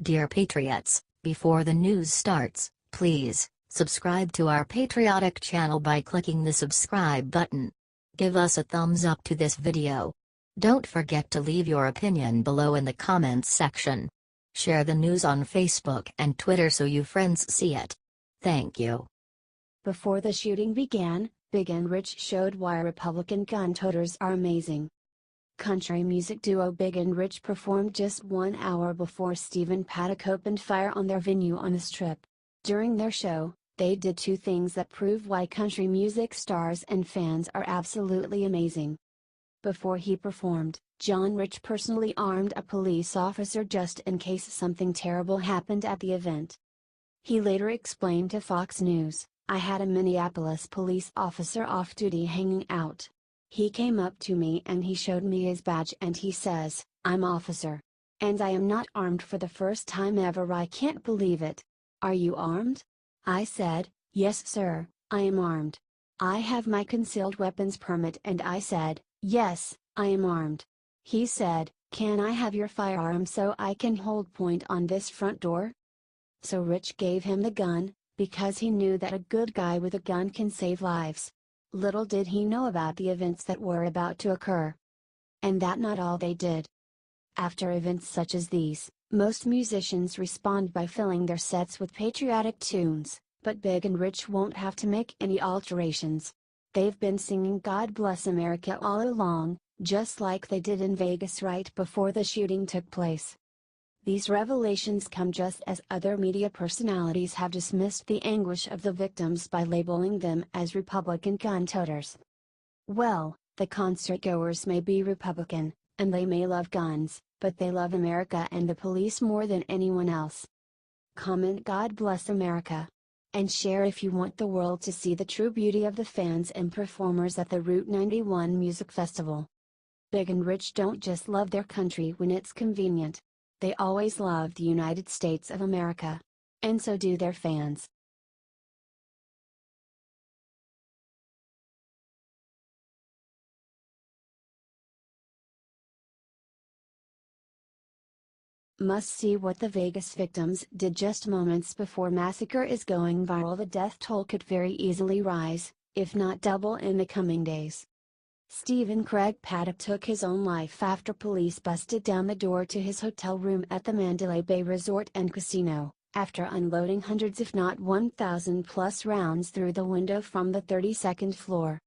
Dear Patriots, before the news starts, please subscribe to our patriotic channel by clicking the subscribe button. Give us a thumbs up to this video. Don't forget to leave your opinion below in the comments section. Share the news on Facebook and Twitter so you friends see it. Thank you. Before the shooting began, Big and Rich showed why Republican gun-toters are amazing. Country music duo Big and Rich performed just 1 hour before Stephen Paddock opened fire on their venue on the Strip. During their show, they did two things that prove why country music stars and fans are absolutely amazing. Before he performed, John Rich personally armed a police officer just in case something terrible happened at the event. He later explained to Fox News, "I had a Minneapolis police officer off duty hanging out. He came up to me and he showed me his badge and he says, 'I'm officer. And I am not armed for the first time ever. I can't believe it. Are you armed?' I said, 'Yes sir, I am armed. I have my concealed weapons permit,' and I said, 'Yes, I am armed.' He said, 'Can I have your firearm so I can hold point on this front door?' So Rich gave him the gun, because he knew that a good guy with a gun can save lives. Little did he know about the events that were about to occur. And that not all they did. After events such as these, most musicians respond by filling their sets with patriotic tunes, but Big and Rich won't have to make any alterations. They've been singing God Bless America all along, just like they did in Vegas right before the shooting took place. These revelations come just as other media personalities have dismissed the anguish of the victims by labeling them as Republican gun-toters. Well, the concertgoers may be Republican, and they may love guns, but they love America and the police more than anyone else. Comment God Bless America. And share if you want the world to see the true beauty of the fans and performers at the Route 91 Music Festival. Big and Rich don't just love their country when it's convenient. They always love the United States of America. And so do their fans. Must see what the Vegas victims did just moments before massacre is going viral. The death toll could very easily rise, if not double in the coming days. Stephen Paddock took his own life after police busted down the door to his hotel room at the Mandalay Bay Resort and Casino, after unloading hundreds if not 1,000 plus rounds through the window from the 32nd floor.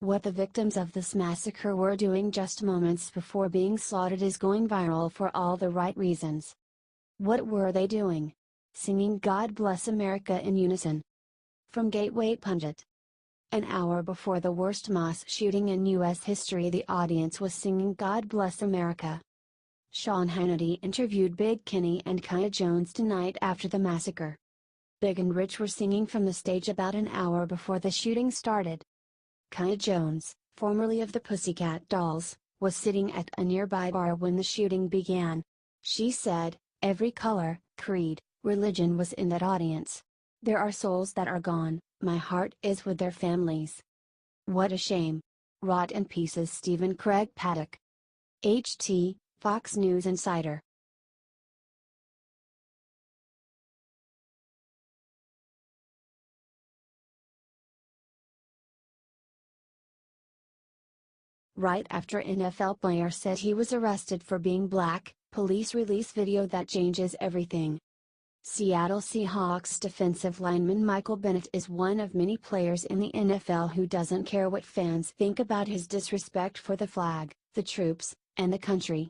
What the victims of this massacre were doing just moments before being slaughtered is going viral for all the right reasons. What were they doing? Singing God Bless America in unison. From Gateway Pundit. An hour before the worst mass shooting in U.S. history, the audience was singing God Bless America. Sean Hannity interviewed Big Kenny and Kaya Jones tonight after the massacre. Big and Rich were singing from the stage about an hour before the shooting started. Kaya Jones, formerly of the Pussycat Dolls, was sitting at a nearby bar when the shooting began. She said, "Every color, creed, religion was in that audience. There are souls that are gone. My heart is with their families. What a shame. Rot in pieces." Stephen Paddock. HT, Fox News Insider. Right after NFL player said he was arrested for being black, police release video that changes everything. Seattle Seahawks defensive lineman Michael Bennett is one of many players in the NFL who doesn't care what fans think about his disrespect for the flag, the troops, and the country.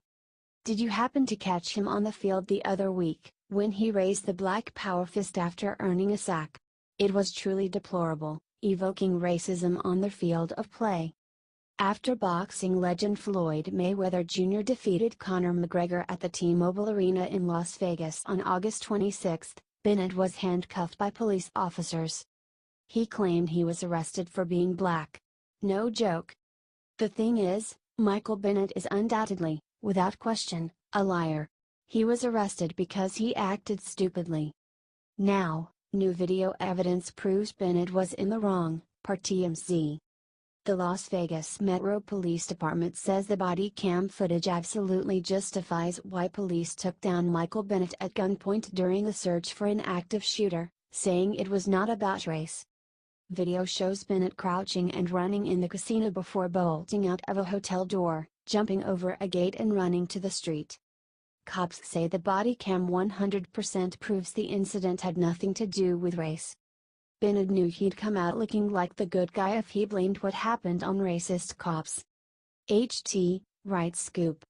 Did you happen to catch him on the field the other week, when he raised the black power fist after earning a sack? It was truly deplorable, evoking racism on the field of play. After boxing legend Floyd Mayweather Jr. defeated Conor McGregor at the T-Mobile Arena in Las Vegas on August 26, Bennett was handcuffed by police officers. He claimed he was arrested for being black. No joke. The thing is, Michael Bennett is undoubtedly, without question, a liar. He was arrested because he acted stupidly. Now, new video evidence proves Bennett was in the wrong, per TMZ. The Las Vegas Metro Police Department says the body cam footage absolutely justifies why police took down Michael Bennett at gunpoint during the search for an active shooter, saying it was not about race. Video shows Bennett crouching and running in the casino before bolting out of a hotel door, jumping over a gate and running to the street. Cops say the body cam 100% proves the incident had nothing to do with race. Bennett knew he'd come out looking like the good guy if he blamed what happened on racist cops. HT, writes Scoop.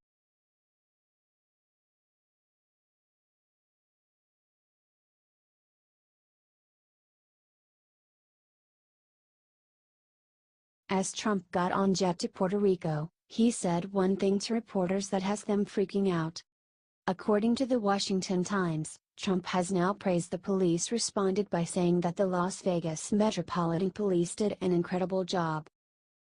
As Trump got on jet to Puerto Rico, he said one thing to reporters that has them freaking out. According to the Washington Times, Trump has now praised the police responded by saying that the Las Vegas Metropolitan Police did an incredible job.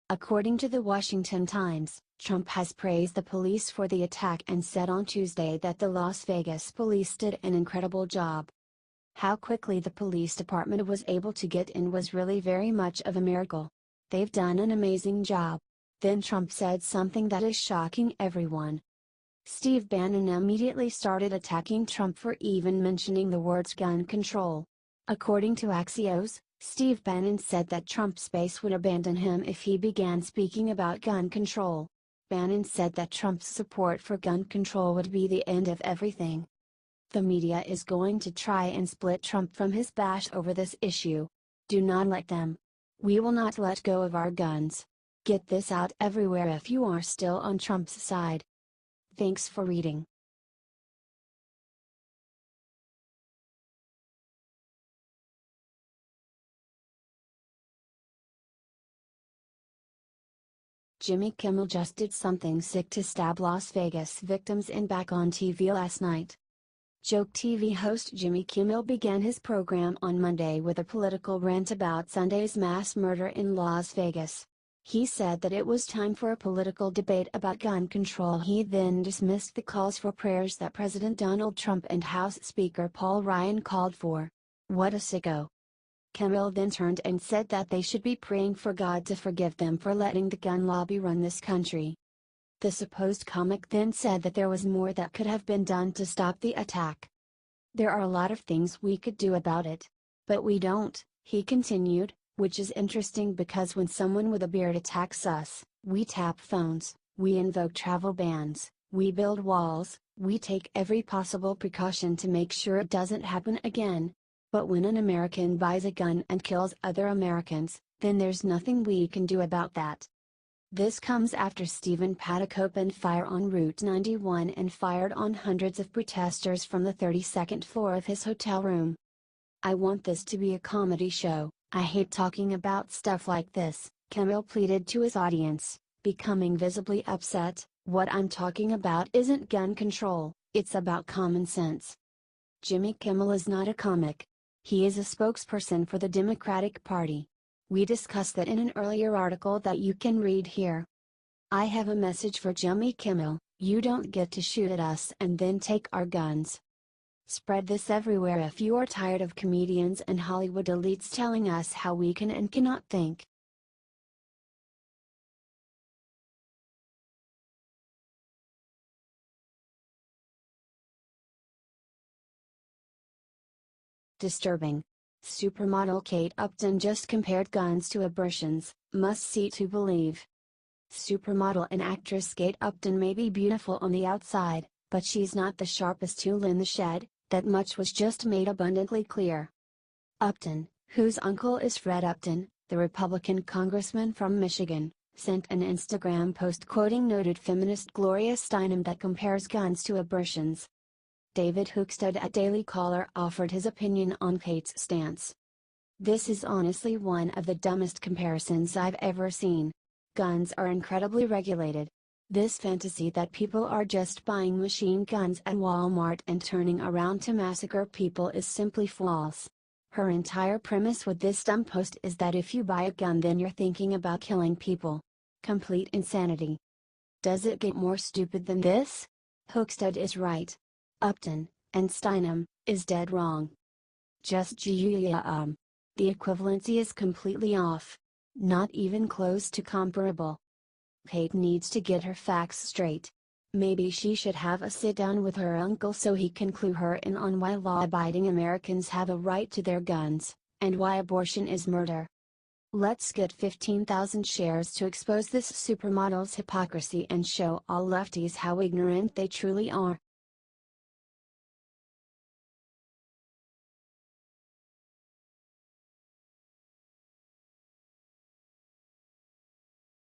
According to the Washington Times, Trump has praised the police for the attack and said on Tuesday that the Las Vegas police did an incredible job. How quickly the police department was able to get in was really very much of a miracle. They've done an amazing job. Then Trump said something that is shocking everyone. Steve Bannon immediately started attacking Trump for even mentioning the words gun control. According to Axios, Steve Bannon said that Trump's base would abandon him if he began speaking about gun control. Bannon said that Trump's support for gun control would be the end of everything. The media is going to try and split Trump from his bash over this issue. Do not let them. We will not let go of our guns. Get this out everywhere if you are still on Trump's side. Thanks for reading. Jimmy Kimmel just did something sick to stab Las Vegas victims in back on TV last night. Joke TV host Jimmy Kimmel began his program on Monday with a political rant about Sunday's mass murder in Las Vegas. He said that it was time for a political debate about gun control. He then dismissed the calls for prayers that President Donald Trump and House Speaker Paul Ryan called for. What a sicko. Kimmel then turned and said that they should be praying for God to forgive them for letting the gun lobby run this country. The supposed comic then said that there was more that could have been done to stop the attack. There are a lot of things we could do about it. But we don't, he continued, which is interesting because when someone with a beard attacks us, we tap phones, we invoke travel bans, we build walls, we take every possible precaution to make sure it doesn't happen again. But when an American buys a gun and kills other Americans, then there's nothing we can do about that. This comes after Stephen Paddock opened fire on Route 91 and fired on hundreds of protesters from the 32nd floor of his hotel room. I want this to be a comedy show. I hate talking about stuff like this, Kimmel pleaded to his audience, becoming visibly upset. What I'm talking about isn't gun control, it's about common sense. Jimmy Kimmel is not a comic. He is a spokesperson for the Democratic Party. We discussed that in an earlier article that you can read here. I have a message for Jimmy Kimmel: you don't get to shoot at us and then take our guns. Spread this everywhere if you are tired of comedians and Hollywood elites telling us how we can and cannot think. Disturbing. Supermodel Kate Upton just compared guns to abortions, must see to believe. Supermodel and actress Kate Upton may be beautiful on the outside, but she's not the sharpest tool in the shed. That much was just made abundantly clear. Upton, whose uncle is Fred Upton, the Republican congressman from Michigan, sent an Instagram post quoting noted feminist Gloria Steinem that compares guns to abortions. David Hookstead at Daily Caller offered his opinion on Kate's stance. This is honestly one of the dumbest comparisons I've ever seen. Guns are incredibly regulated. This fantasy that people are just buying machine guns at Walmart and turning around to massacre people is simply false. Her entire premise with this dumb post is that if you buy a gun then you're thinking about killing people. Complete insanity. Does it get more stupid than this? Hookstead is right. Upton, and Steinem, is dead wrong. Just the equivalency is completely off. Not even close to comparable. Kate needs to get her facts straight. Maybe she should have a sit-down with her uncle so he can clue her in on why law-abiding Americans have a right to their guns, and why abortion is murder. Let's get 15,000 shares to expose this supermodel's hypocrisy and show all lefties how ignorant they truly are.